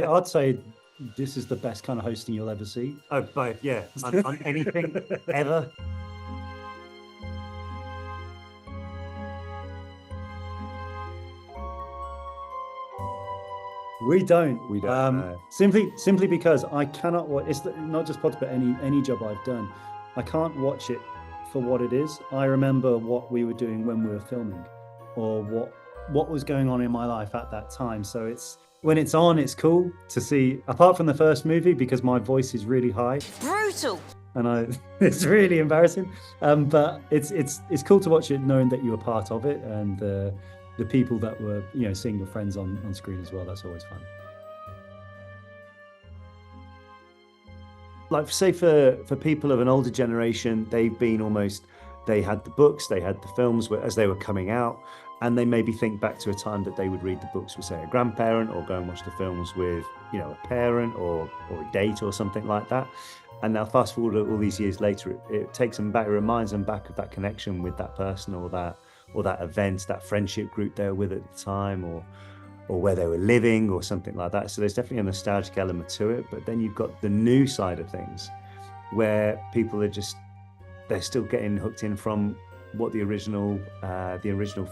I'd say this is the best kind of hosting you'll ever see. Oh, both, yeah. On anything, ever. We don't. No. Simply because I cannot watch. It's not just Potter, but any job I've done, I can't watch it for what it is. I remember what we were doing when we were filming, or what was going on in my life at that time. So it's when it's on, it's cool to see. Apart from the first movie, because my voice is really high. Brutal. And it's really embarrassing. But it's cool to watch it, knowing that you were part of it, and the people that were, seeing your friends on screen as well. That's always fun. Like, say for people of an older generation, they had the books, they had the films as they were coming out, and they maybe think back to a time that they would read the books with, say, a grandparent, or go and watch the films with, a parent or a date or something like that. And now fast forward all these years later, it takes them back, it reminds them back of that connection with that person or that event, that friendship group they were with at the time, or where they were living or something like that. So there's definitely a nostalgic element to it. But then you've got the new side of things, where people are they're still getting hooked in from what the original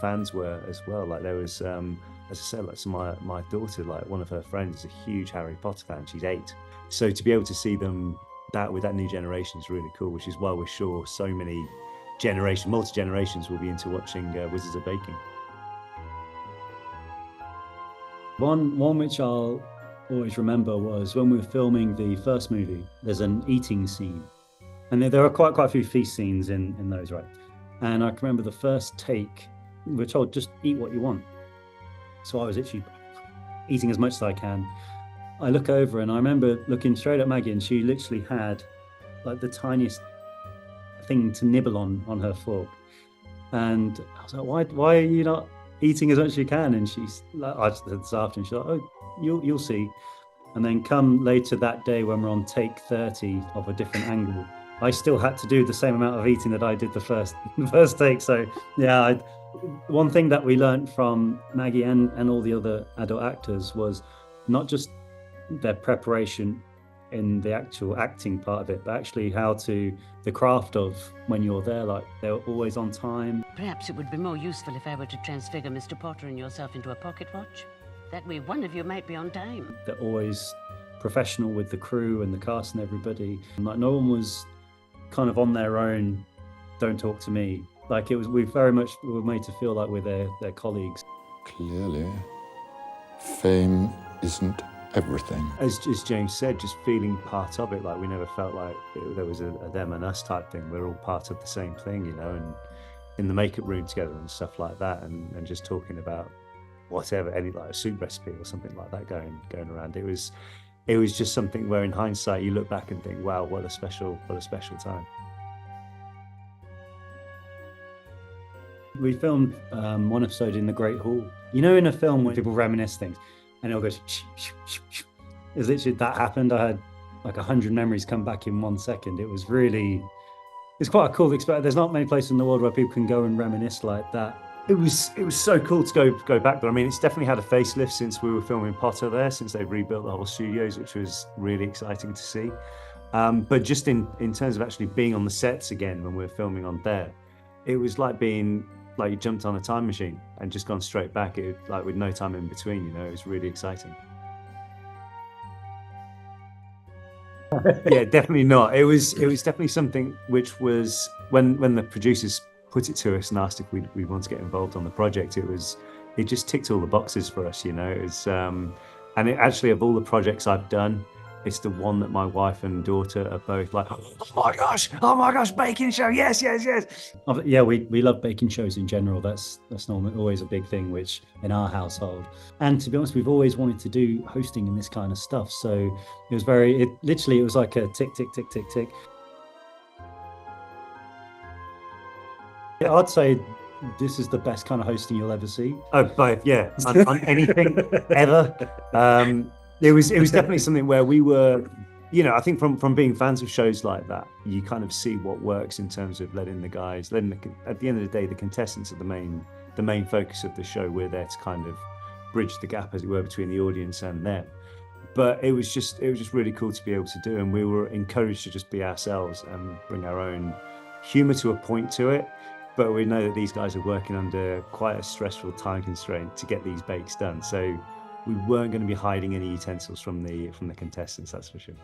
fans were as well. Like, there was, as I said, like, so my daughter, like, one of her friends is a huge Harry Potter fan. She's 8. So to be able to see them with that new generation is really cool, which is why we're sure so many multi-generations will be into watching Wizards of Baking. One which I'll always remember was when we were filming the first movie. There's an eating scene, and there are quite a few feast scenes in those, right? And I can remember the first take, we were told, just eat what you want. So I was literally eating as much as I can. I look over and I remember looking straight at Maggie, and she literally had like the tiniest thing to nibble on her fork. And I was like, why are you not eating as much as you can? And she's like, I just said this afternoon, she's like, oh, you'll see. And then come later that day, when we're on take 30 of a different angle, I still had to do the same amount of eating that I did the first take. So yeah, one thing that we learned from Maggie and all the other adult actors was not just their preparation in the actual acting part of it, but actually the craft of when you're there, like, they're always on time. Perhaps it would be more useful if I were to transfigure Mr. Potter and yourself into a pocket watch. That way one of you might be on time. They're always professional with the crew and the cast and everybody. And, like, no one was kind of on their own, don't talk to me. Like, we very much were made to feel like we're their colleagues. Clearly, fame isn't everything. As James said, just feeling part of it. Like, we never felt like there was a them and us type thing. We're all part of the same thing, and in the makeup room together and stuff like that, and just talking about whatever, any, like, a soup recipe or something like that going around. It was just something where, in hindsight, you look back and think, wow, what a special time. We filmed one episode in the Great Hall. In a film when people reminisce things, and it all goes shh, shh, shh, shh. It's literally that happened. I had like 100 memories come back in 1 second. It's quite a cool experience. There's not many places in the world where people can go and reminisce like that. It was so cool to go back there. I mean, it's definitely had a facelift since we were filming Potter there, since they've rebuilt the whole studios, which was really exciting to see. But just in terms of actually being on the sets again when we were filming on there, it was like being like you jumped on a time machine and just gone straight back. Like, with no time in between, it was really exciting. Yeah, definitely not. It was definitely something which was, when the producers put it to us and asked if we want to get involved on the project, it just ticked all the boxes for us. It was, and it actually, of all the projects I've done, it's the one that my wife and daughter are both like, oh my gosh, baking show, yes. Yeah, we love baking shows in general. That's normally always a big thing, which in our household. And to be honest, we've always wanted to do hosting and this kind of stuff. So it was literally was like a tick, tick, tick, tick, tick. I'd say this is the best kind of hosting you'll ever see. Oh, both, yeah, on anything ever. It was definitely something where we were, I think from being fans of shows like that, you kind of see what works in terms of at the end of the day, the contestants are the main focus of the show. We're there to kind of bridge the gap, as it were, between the audience and them. But it was just really cool to be able to do, and we were encouraged to just be ourselves and bring our own humor to a point to it. But we know that these guys are working under quite a stressful time constraint to get these bakes done, so we weren't going to be hiding any utensils from the contestants, that's for sure.